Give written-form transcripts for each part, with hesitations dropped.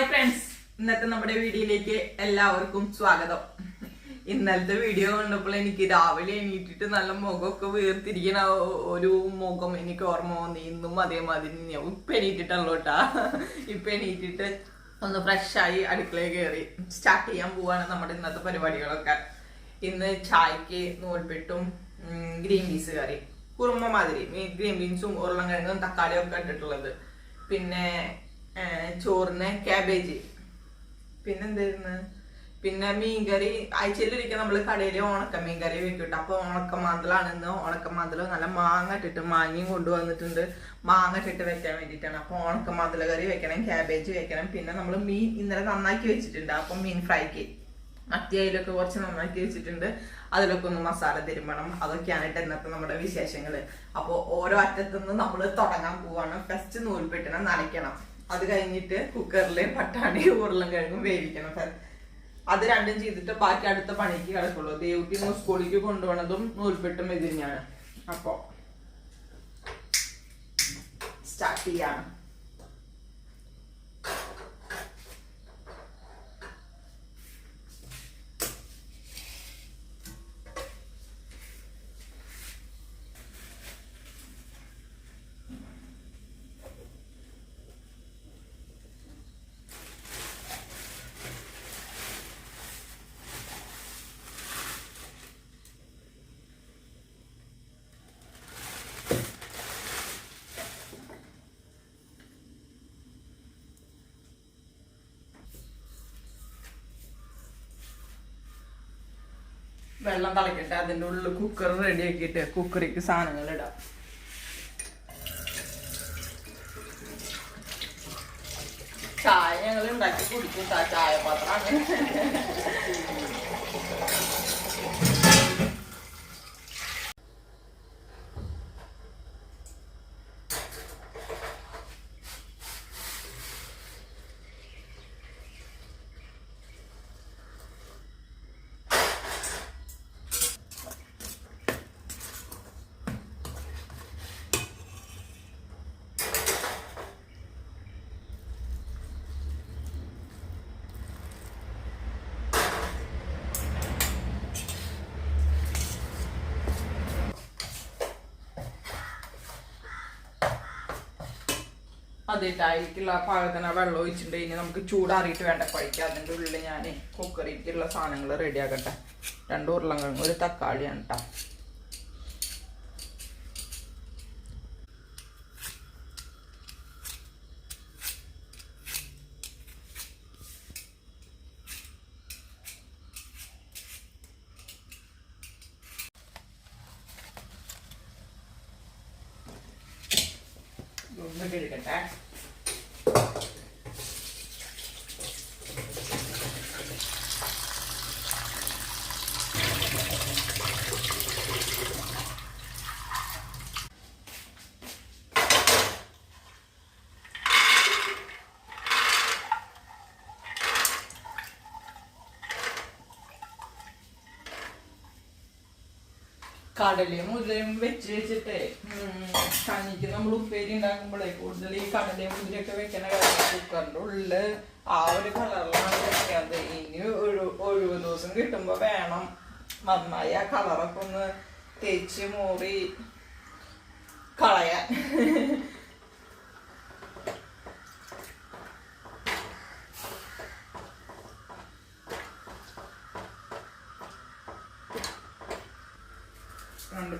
Hi friends, ഇന്നത്തെ നമ്മുടെ വീഡിയോയിലേക്ക് എല്ലാവർക്കും സ്വാഗതം. ഇന്നലത്തെ വീഡിയോ കണ്ടപ്പോൾ എനിക്ക് രാവിലെ എണീറ്റിട്ട് നല്ല മുഖമൊക്കെ വീർത്തിരിക്കുന്ന ഒരു മുഖം എനിക്ക് ഓർമ്മ വന്നു. ഇന്നും അതേമാതിരി ഇപ്പൊ എണീറ്റിട്ടുള്ളൂ കേട്ടാ. ഇപ്പൊ എണീറ്റിട്ട് ഒന്ന് ഫ്രഷായി അടുക്കളയിൽ കയറി സ്റ്റാർട്ട് ചെയ്യാൻ പോവാണ് നമ്മുടെ ഇന്നത്തെ പരിപാടികളൊക്കെ. ഇന്ന് ചായക്ക് നൂൽപ്പെട്ടും ഗ്രീൻ പീസ് കറി, കുറുമ മാതിരി ഗ്രീൻ ബീൻസും ഉരുളൻകിഴങ്ങും തക്കാളിയും ഒക്കെ ഇട്ടിട്ടുള്ളത്. പിന്നെ ചോറിന് ക്യാബേജ്, പിന്നെന്തായിരുന്നു, പിന്നെ മീൻകറി. ആഴ്ചയിലൊരിക്കൽ നമ്മൾ കടയിൽ ഉണക്ക മീൻകറി വെക്കിട്ട്. അപ്പൊ ഉണക്കമാന്തലാണ് ഇന്ന്. ഉണക്കമാന്തല നല്ല മാങ്ങ ഇട്ടിട്ട്, മാങ്ങയും കൊണ്ടുവന്നിട്ടുണ്ട്, മാങ്ങ ഇട്ടിട്ട് വെക്കാൻ വേണ്ടിയിട്ടാണ്. അപ്പൊ ഉണക്കമാന്തല കറി വെക്കണം, ക്യാബേജ് വെക്കണം. പിന്നെ നമ്മൾ മീൻ ഇന്നലെ നന്നാക്കി വെച്ചിട്ടുണ്ട്. അപ്പൊ മീൻ ഫ്രൈക്ക് മത്തിയയിലൊക്കെ കുറച്ച് നന്നാക്കി വെച്ചിട്ടുണ്ട്. അതിലൊക്കെ ഒന്ന് മസാല തിരുമ്പണം. അതൊക്കെയാണ് ഇന്നത്തെ നമ്മുടെ വിശേഷങ്ങള്. അപ്പോൾ ഓരോ അറ്റത്തുനിന്ന് നമ്മൾ തുടങ്ങാൻ പോവാണ്. ഫസ്റ്റ് നൂൽപ്പെട്ടിനെ നനയ്ക്കണം. അത് കഴിഞ്ഞിട്ട് കുക്കറില് പട്ടാണി ഉരുളൻകിഴങ്ങും വേവിക്കണം. അത് രണ്ടും ചെയ്തിട്ട് ബാക്കി അടുത്ത പണിക്ക് കിടക്കുള്ളൂ. ദേവുട്ടി സ്കൂളിലേക്ക് കൊണ്ടുപോകണതും നൂൽപ്പെട്ടും ഇത് തന്നെയാണ്. അപ്പൊ സ്റ്റാർട്ട് ചെയ്യാണ്. വെള്ളം തിളക്കട്ടെ. അതിൻ്റെ ഉള്ളിൽ കുക്കർ റെഡി ആക്കിയിട്ട് കുക്കറിക്ക് സാധനങ്ങൾ ഇടാം. ചായ ഞങ്ങൾ ഉണ്ടാക്കി കുടിക്കും. ചായ പാത്രമാണ്. അതിട്ടായിരിക്കുള്ള പാകത്തിന് വെള്ളം ഒഴിച്ചിട്ടുണ്ട്. ഇനി നമുക്ക് ചൂടാറിയിട്ട് വേണ്ട കഴിക്കാം. അതിൻ്റെ ഉള്ളിൽ ഞാൻ കുക്കറിലേക്കുള്ള സാധനങ്ങൾ റെഡി ആക്കട്ടെ. 2 ഉരുളൻകിഴങ്ങ്, ഒരു തക്കാളിയാണ് കേട്ടോ. എടുക്കട്ടെ. കടലയും മുതിരയും വെച്ചിട്ട് കഞ്ഞിക്ക് നമ്മൾ ഉപ്പേരി ഉണ്ടാക്കുമ്പോഴേ കൂടുതൽ ഈ കടലയും മുതിരയൊക്കെ വെക്കണ കുക്കറിന്റെ ഉള്ളില് ആ ഒരു കളറിലാണ് വെക്കാതെ. ഇനി ഒഴിവ് ദിവസം കിട്ടുമ്പോ വേണം നന്നായി ആ കളറൊക്കെ ഒന്ന് തേച്ച് മൂറി കളയാൻ.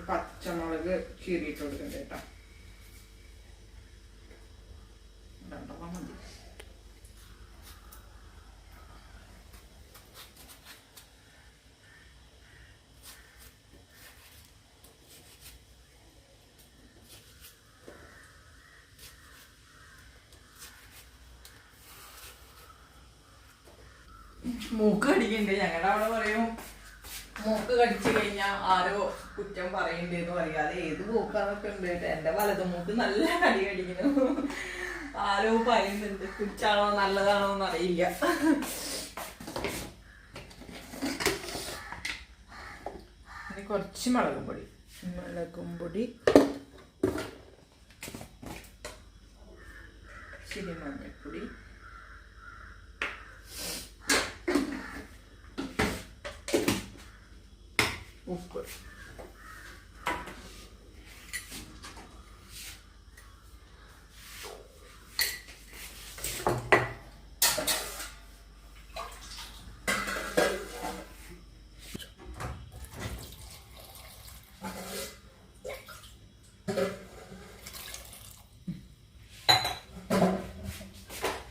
പച്ചമുളക് ചീറിയിട്ട് കൊടുക്കണ്ട കേട്ടോ. മതി. മൂക്ക് കടിക്കണ്ട്. ഞങ്ങളുടെ അവിടെ പറയും മൂക്ക് കടിച്ചു കഴിഞ്ഞാൽ ആരോ കുറ്റം പറയണ്ടെന്ന് പറയാതെ ഏത് മൂക്കാന്നൊക്കെ ഉണ്ട്. എന്റെ വലത് മൂക്ക് നല്ല കടി കടിക്കുന്നു. ആരോ പറയുന്നുണ്ട്. കുറ്റാണോ നല്ലതാണോ എന്ന് അറിയില്ല. കുറച്ച് മുളകും പൊടി, ഇച്ചിരി മഞ്ഞൾപ്പൊടി, ഉപ്പ്.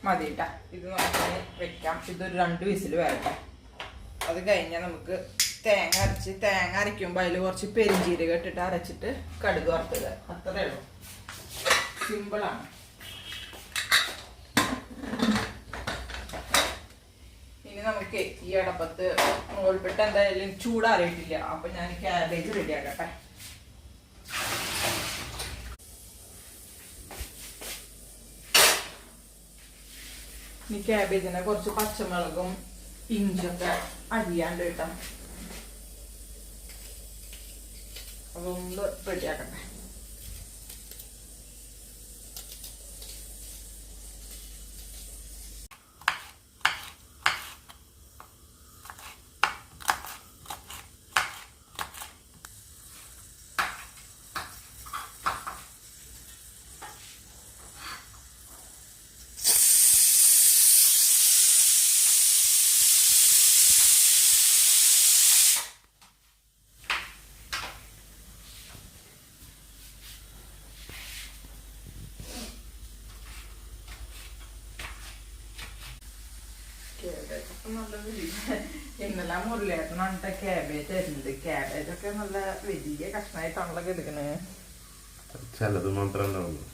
മതിയിട്ട ഇത് നമുക്ക് വെക്കാം. ഇതൊരു 2 വിസിൽ വരട്ടെ. അത് കഴിഞ്ഞാൽ നമുക്ക് തേങ്ങ അരയ്ക്കുമ്പോൾ അതിൽ കുറച്ച് പെരിഞ്ചീരകം ഇട്ടിട്ട് അരച്ചിട്ട് കടുക് വറുത്തുക. അത്രേ ഉള്ളൂ, സിമ്പിളാണ്. ഇനി നമുക്ക് ഈ അടപ്പത്ത് നൂൽപ്പെട്ട് എന്തായാലും ചൂടാറിയിട്ടില്ല. അപ്പൊ ഞാൻ ക്യാബേജ് റെഡിയാക്കട്ടെ. ഈ ക്യാബേജിനെ കുറച്ച് പച്ചമുളകും ഇഞ്ചൊക്കെ അരിയാണ്ട് കിട്ടാം. അതൊന്ന് റെഡിയാക്കട്ടെ. ക്യാബേജൊക്കെ നല്ല ഇന്നലെ മുരളിയേട്ടനാണ് ക്യാബേജ് അരിഞ്ഞത്. ക്യാബേജൊക്കെ നല്ല വലിയ കഷ്ണമായിട്ടാണല്ലോ എടുക്കണേ. ചിലത് മാത്രമേ ഉണ്ടാവുള്ളൂ.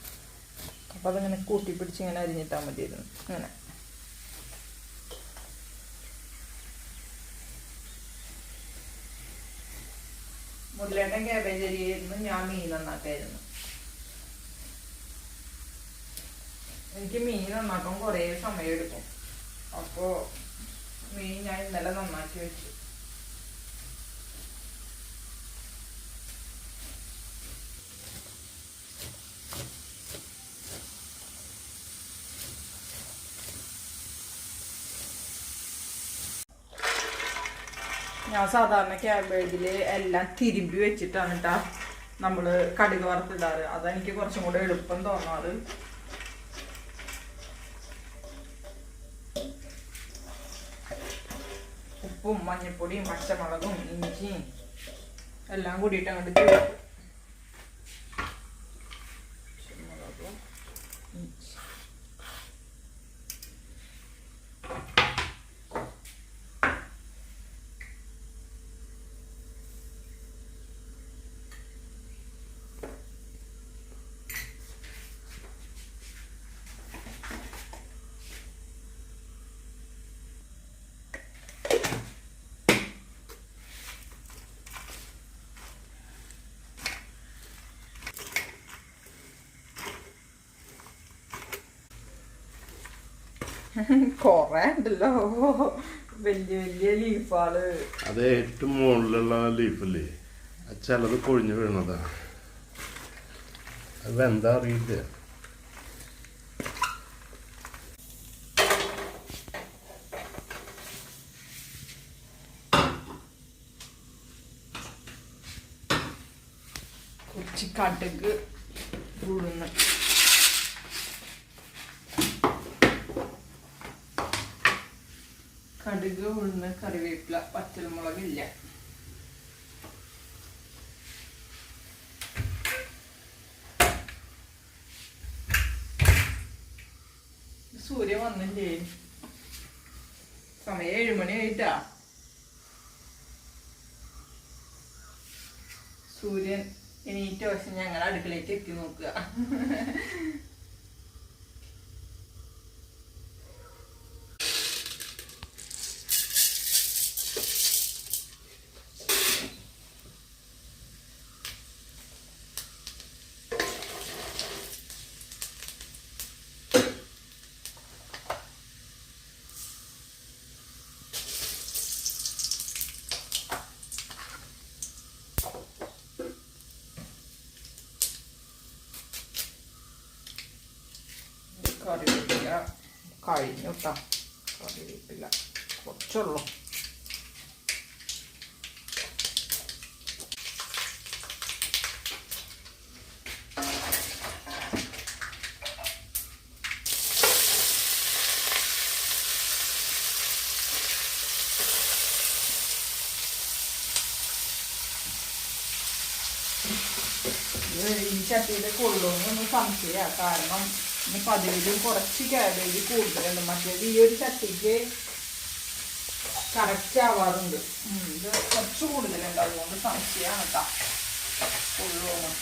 അപ്പൊ അതിങ്ങനെ കൂട്ടി പിടിച്ച് ഇങ്ങനെ അരിഞ്ഞിട്ടാ മതിയായിരുന്നു. ഇങ്ങനെ മുരളിയേട്ടൻ ക്യാബേജ് അരിയായിരുന്നു, ഞാൻ മീൻ നന്നാക്കായിരുന്നു. എനിക്ക് മീൻ നന്നാക്കാൻ കുറേ സമയം എടുക്കും. അപ്പോൾ മീൻ ഞാൻ ഇന്നലെ നന്നാക്കി വെച്ചു. ഞാൻ സാധാരണ ക്യാബേജിൽ എല്ലാം തിരുമ്പി വെച്ചിട്ടാണ് കേട്ടാ നമ്മൾ കടുക് വറുത്തിടാറ്. അതെനിക്ക് കുറച്ചും കൂടെ എളുപ്പം തോന്നാറ്. ഉപ്പും മഞ്ഞപ്പൊടിയും പച്ചമുളകും ഇഞ്ചിയും എല്ലാം കൂടിയിട്ട് അങ്ങോട്ട് ചേർക്കും. പച്ചമുളകും ഇഞ്ചി കൊറേ ഉണ്ടല്ലോ, വലിയ വലിയ ലീഫാള്. അത് ഏറ്റവും മുകളിലുള്ള ലീഫല്ലേ, ചിലത് കൊഴിഞ്ഞു വീണതാ. അത് എന്താ അറിയില്ല. കുറച്ച് കടുക് ഉഴുന്ന്, കടുക് ഉഴുന്ന് കറിവേപ്പില പച്ചമുളകില്ല. സൂര്യൻ വന്നില്ലേ, സമയം 7 മണി ആയിട്ടാ. സൂര്യൻ എണീറ്റ വശം ഞങ്ങൾ അടുക്കളയിലേക്ക് എത്തി നോക്കുക. കറിവേപ്പില കഴിഞ്ഞു കേട്ടോ. കറിവേപ്പില കുറച്ചുള്ളൂ. ഇത് ഈ ചട്ടിയിൽ കൊള്ളുമെന്നൊന്ന് സംശയമാണ്. കാരണം ഇനി പതിവിലും കുറച്ച് കാബേജ് കൂടുതലുണ്ട്. മറ്റേത് ഈ ഒരു ചട്ടിക്ക് കറക്റ്റ് ആവാറുണ്ട്. ഇത് കുറച്ച് കൂടുതലുണ്ട്, അതുകൊണ്ട് സംശയമാണ് കേട്ടോ കൊള്ളുമെന്ന്.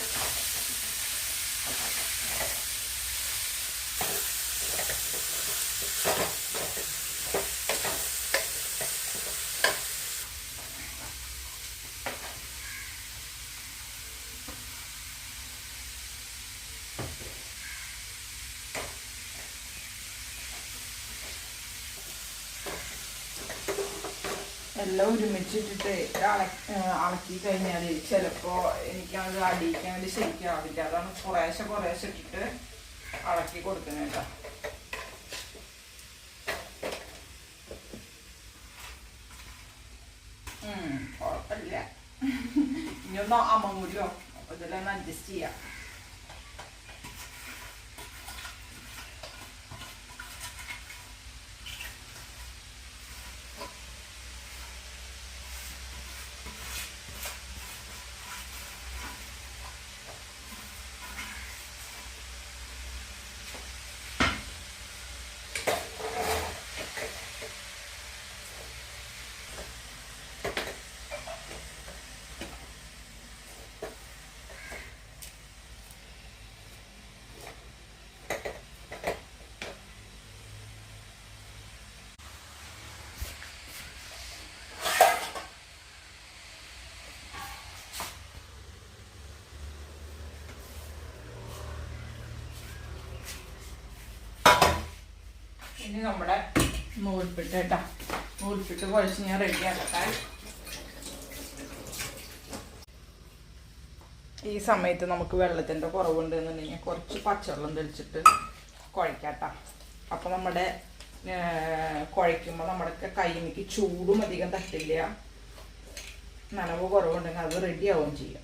എല്ലാം ഒരുമിച്ചിട്ടിട്ട് അളക്കി കഴിഞ്ഞാൽ ചിലപ്പോൾ എനിക്കത് അടിയിക്കാൻ വേണ്ടി ശരിക്കാവില്ല. അതാണ് കുറേശ്ശെ ഇട്ടിട്ട് അളക്കി കൊടുക്കുന്നത് കേട്ടോ. കുഴപ്പമില്ല, ഇനിയൊന്നും അമങ്ങൂല്ലോ. അപ്പൊ ഇതെല്ലാം അഡ്ജസ്റ്റ് ചെയ്യാം. ഇനി നമ്മുടെ നൂൽപ്പിട്ട് കേട്ടോ, നൂൽപ്പിട്ട് കുഴച്ച് ഞാൻ റെഡിയാക്കട്ടെ. ഈ സമയത്ത് നമുക്ക് വെള്ളത്തിൻ്റെ കുറവുണ്ട് എന്നുണ്ടെങ്കിൽ കുറച്ച് പച്ചവെള്ളം തെളിച്ചിട്ട് കുഴക്കാട്ടോ. അപ്പോൾ നമ്മുടെ കുഴയ്ക്കുമ്പോൾ നമ്മുടെ കൈമിക്ക് ചൂടും അധികം തട്ടില്ല, നനവ് കുറവുണ്ടെങ്കിൽ അത് റെഡിയാവുകയും ചെയ്യും.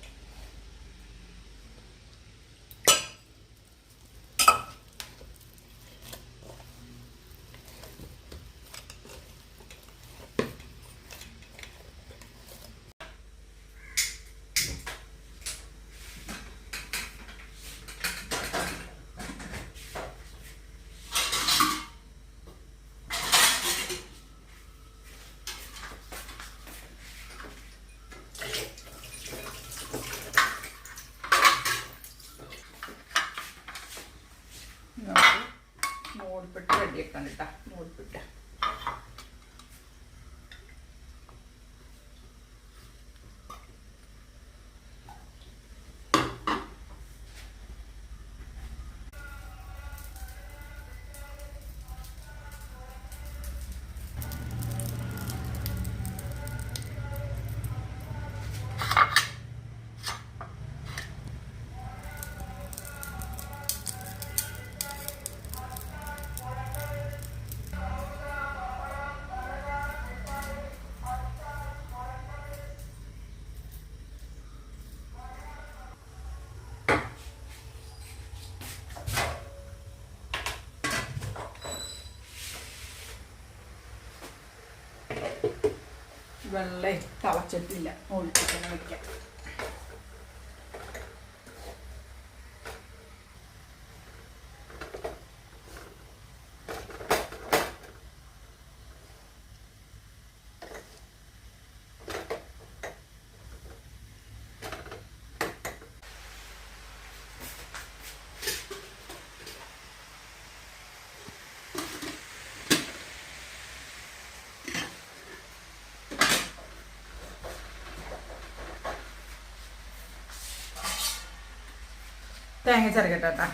നൂൽപ്പിട്ട് റെഡിയാക്കാൻ കേട്ടോ. നൂൽപ്പിട്ട് വെള്ളം തിളച്ചിട്ടില്ല, ഒഴിച്ചിട്ട് വയ്ക്കാം. തേങ്ങ ചെറുക്കട്ടെ കേട്ടോ.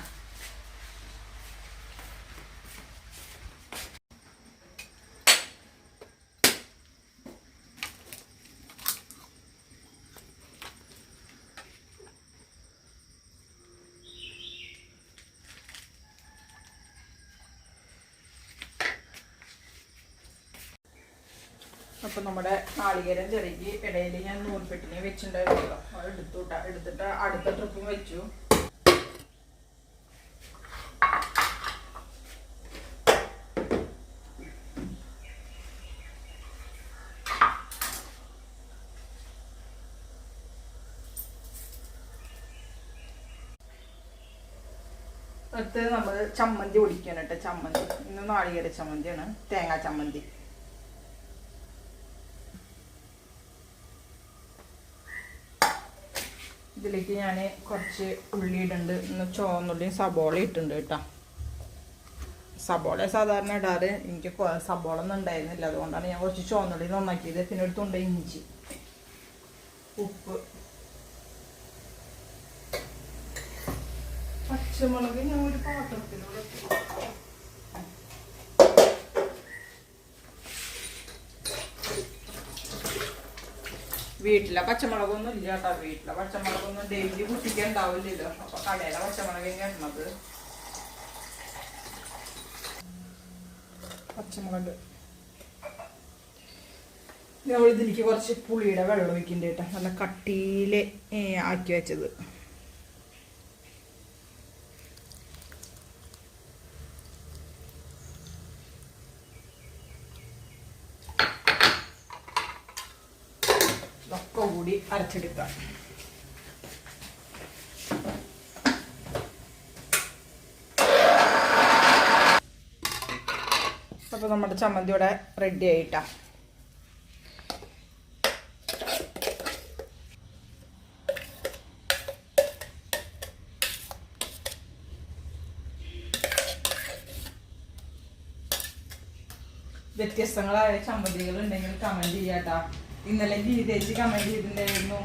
അപ്പം നമ്മുടെ നാളികേരം ചെറുക്കി ഇടയിൽ ഞാൻ നൂൽപ്പെട്ടിനെ വെച്ചിട്ടുണ്ടായിരുന്നല്ലോ, അത് എടുത്തിട്ട് അടുത്ത ട്രിപ്പും വെച്ചു. അടുത്ത് നമ്മൾ ചമ്മന്തി പൊടിക്കണം കേട്ടോ. ചമ്മന്തി ഇന്ന് നാളികേര ചമ്മന്തിയാണ്, തേങ്ങാ ചമ്മന്തി. ഇതിലേക്ക് ഞാൻ കുറച്ച് ഉള്ളി ഇടുന്നുണ്ട്. ഇന്ന് ചുവന്നുള്ളിയും സബോള ഇട്ടുണ്ട് കേട്ടോ. സബോള സാധാരണ ഇടാറ്, എനിക്ക് സബോള ഒന്നും ഉണ്ടായിരുന്നില്ല, അതുകൊണ്ടാണ് ഞാൻ കുറച്ച് ചുവന്നുള്ളി നന്നാക്കിയത്. പിന്നെ എടുത്തുണ്ട് ഇഞ്ചി, ഉപ്പ്, പച്ചമുളക് ഞാൻ ഒരു പാത്രത്തിലൂടെ വീട്ടിലെ പച്ചമുളകൊന്നും ഇല്ല കേട്ടോ. വീട്ടിലെ പച്ചമുളകൊന്നും ഡെയിലി കുട്ടിക്ക് ഉണ്ടാവില്ലല്ലോ. അപ്പൊ കടയിലെ പച്ചമുളക് ഇടുന്നത്. പച്ചമുളക് നമ്മൾ ഇതിലേക്ക് കുറച്ച് പുളിയുടെ വെള്ളം ഒഴിക്കണ്ട കേട്ടോ. നല്ല കട്ടിയിൽ ആക്കി വെച്ചത്. ഇതൊക്കെ കൂടി അരച്ചെടുക്കാം. അപ്പോൾ നമ്മുടെ ചമ്മന്തി ഇവിടെ റെഡി ആയിട്ടാ. വ്യത്യസ്തങ്ങളായ ചമ്മന്തികൾ ഉണ്ടെങ്കിൽ കമന്റ് ചെയ്യാട്ടാ. ഇന്നലെ ഗീതേച്ചി കമന്റ് ചെയ്തിട്ടുണ്ടായിരുന്നു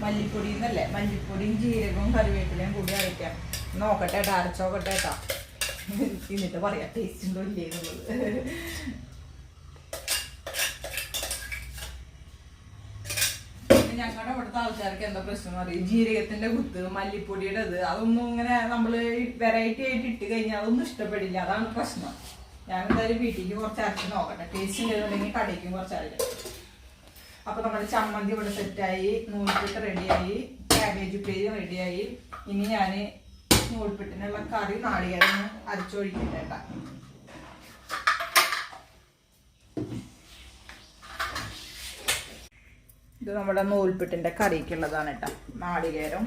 മല്ലിപ്പൊടി എന്നല്ലേ, മല്ലിപ്പൊടിയും ജീരകവും കറിവേപ്പിലയും കൂടി അരയ്ക്കാം. നോക്കട്ടെ ഏട്ടാ, അരച്ചോക്കട്ടെ ഏട്ടാ, എന്നിട്ട് പറയാം ടേസ്റ്റ് ഉണ്ടോ ഇല്ലേ എന്നുള്ളത്. ഞങ്ങളുടെ ഇവിടുത്തെ ആൾക്കാർക്ക് എന്താ പ്രശ്നം എന്ന് പറയും, ജീരകത്തിന്റെ കുത്ത്, മല്ലിപ്പൊടിയുടെ ഇത്, അതൊന്നും ഇങ്ങനെ നമ്മള് വെറൈറ്റി ആയിട്ട് ഇട്ട് കഴിഞ്ഞാൽ അതൊന്നും ഇഷ്ടപ്പെടില്ല. അതാണ് പ്രശ്നം. ഞാൻ എന്തായാലും വീട്ടിലേക്ക് കുറച്ച് അരച്ച് നോക്കട്ടെ, ടേസ്റ്റ് ഇല്ലെന്നുണ്ടെങ്കിൽ കടയ്ക്കും കുറച്ച് അരക്കാം. അപ്പൊ നമ്മുടെ ചമ്മന്തി ഇവിടെ സെറ്റായി, നൂൽപ്പിട്ട് റെഡിയായി, കാബേജ് ഉപ്പേരി റെഡിയായി. ഇനി ഞാൻ നൂൽപ്പിട്ടിനുള്ള കറി നാളികേരം അരച്ചൊഴിക്കട്ടേട്ടാ. ഇത് നമ്മുടെ നൂൽപ്പിട്ടിന്റെ കറിക്കുള്ളതാണ് കേട്ടോ. നാളികേരം,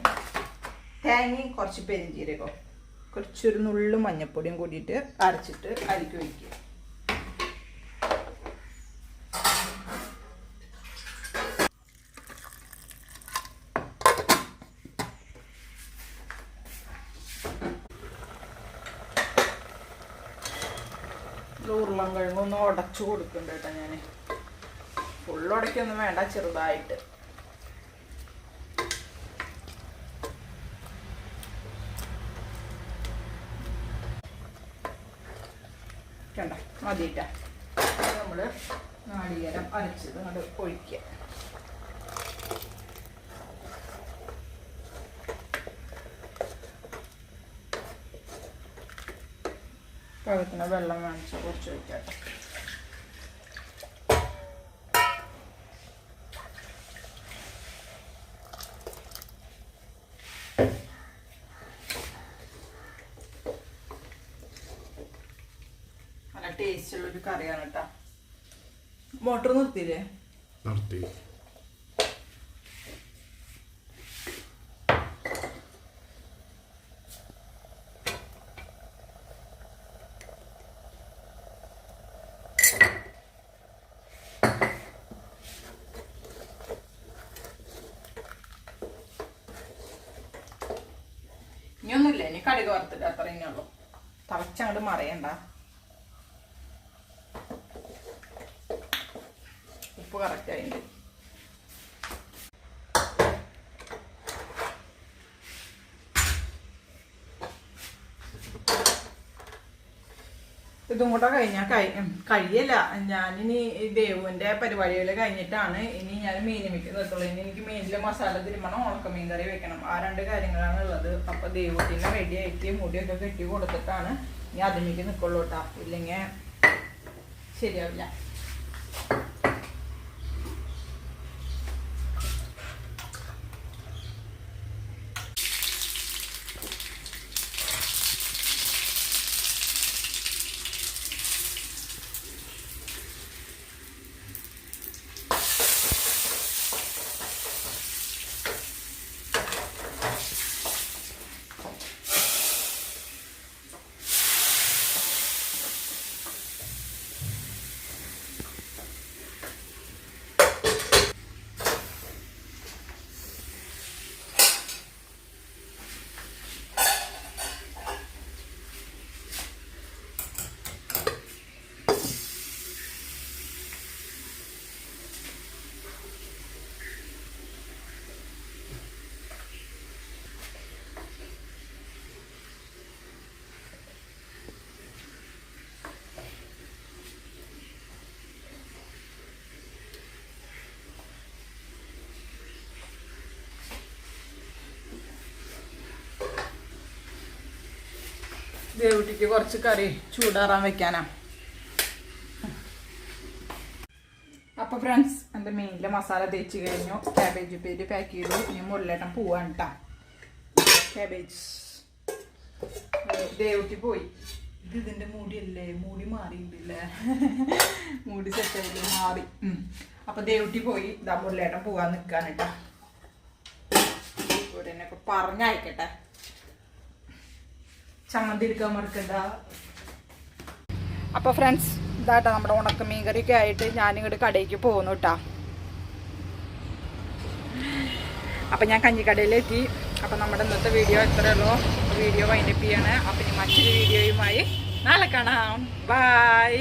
തേങ്ങയും കുറച്ച് പെരിഞ്ചീരകവും കുറച്ചൊരു നുള്ളു മഞ്ഞപ്പൊടിയും കൂടിയിട്ട് അരച്ചിട്ട് അരിക്ക് ഒഴിക്കുക. ഉരുളൻ കിഴങ്ങൊന്ന് ഉടച്ചു കൊടുക്കുന്നുണ്ട് കേട്ടോ. ഞാൻ ഫുള്ളുടക്കൊന്നും വേണ്ട, ചെറുതായിട്ട്. കണ്ട മതിയിട്ടാ. നമ്മൾ നാളികേരം അരച്ചത് അങ്ങോട്ട് ഒഴിക്കുക. പഴത്തിന് വെള്ളം കാണിച്ച് കുറച്ച് ഒഴിക്കട്ടെ. നല്ല ടേസ്റ്റുള്ളൊരു കറിയാണ് കേട്ടോ. മോട്ടർ നിർത്തിയില്ലേ? നിർത്തി. ഇനിയൊന്നുമില്ല, ഇനി കടുക് വറുത്തിട്ട് അത്ര ഇനിയുള്ളൂ. തളച്ചങ്ങോട്ട് മറിയണ്ട. ഉപ്പ് കറക്റ്റ് ആയിട്ട്. ഇതും കൂടെ കഴിഞ്ഞാൽ കഴിയല്ല. ഞാനിനി ദേവുവിൻ്റെ പരിപാടികൾ കഴിഞ്ഞിട്ടാണ് ഇനി ഞാൻ മീൻ വെക്കുന്നുള്ളൂ. ഇനി എനിക്ക് മീനിലെ മസാല തിരുമണം, ഉണക്കമീൻ കറി വെക്കണം. ആ രണ്ട് കാര്യങ്ങളാണ് ഉള്ളത്. അപ്പോൾ ദേവുട്ടിനെ റെഡി ആയിട്ട് മുടിയൊക്കെ കെട്ടി കൊടുത്തിട്ടാണ് ഇനി അതിലേക്ക് നിൽക്കുള്ളൂ കേട്ടോ. ഇല്ലെങ്കിൽ ശരിയാവില്ല. ദേവുട്ടിക്ക് കുറച്ച് കറി ചൂടാറാൻ വെക്കാനാ. അപ്പോൾ ഫ്രണ്ട്സ് എൻ്റെ മീനിലെ മസാല തേച്ച് കഴിഞ്ഞു. ക്യാബേജ് ഉപ്പേരി പാക്ക് ചെയ്തു. ഇനി മുരളേട്ടൻ പോവാണ് കേട്ടോ. ക്യാബേജ് ദേവുട്ടി പോയി. ഇതിൻ്റെ മൂടിയല്ലേ, മൂടി മാറിയിട്ടില്ലേ, മൂടി സെറ്റായിട്ട് മാറി. അപ്പോൾ ദേവുട്ടി പോയി. ഇതാ മുരളേട്ടൻ പോവാൻ നിൽക്കാൻ കേട്ടോ. ഇവിടെ ഒക്കെ പറഞ്ഞയക്കട്ടെ. ചമ്മന്തി എടുക്കാൻ മറക്കണ്ട. അപ്പോൾ ഫ്രണ്ട്സ് ഇതാട്ടോ നമ്മുടെ ഉണക്കമീൻ കറിയൊക്കെ ആയിട്ട് ഞാനിങ്ങോട്ട് കടയിലേക്ക് പോകുന്നു കേട്ടോ. അപ്പം ഞാൻ കഞ്ഞിക്കടയിലെത്തി. അപ്പം നമ്മുടെ ഇന്നത്തെ വീഡിയോ എത്രയുള്ളൂ. വീഡിയോ വൈൻഡപ്പ് ചെയ്യാണ്. അപ്പം ഇനി മറ്റൊരു വീഡിയോയുമായി നാളെ കാണാം. ബൈ.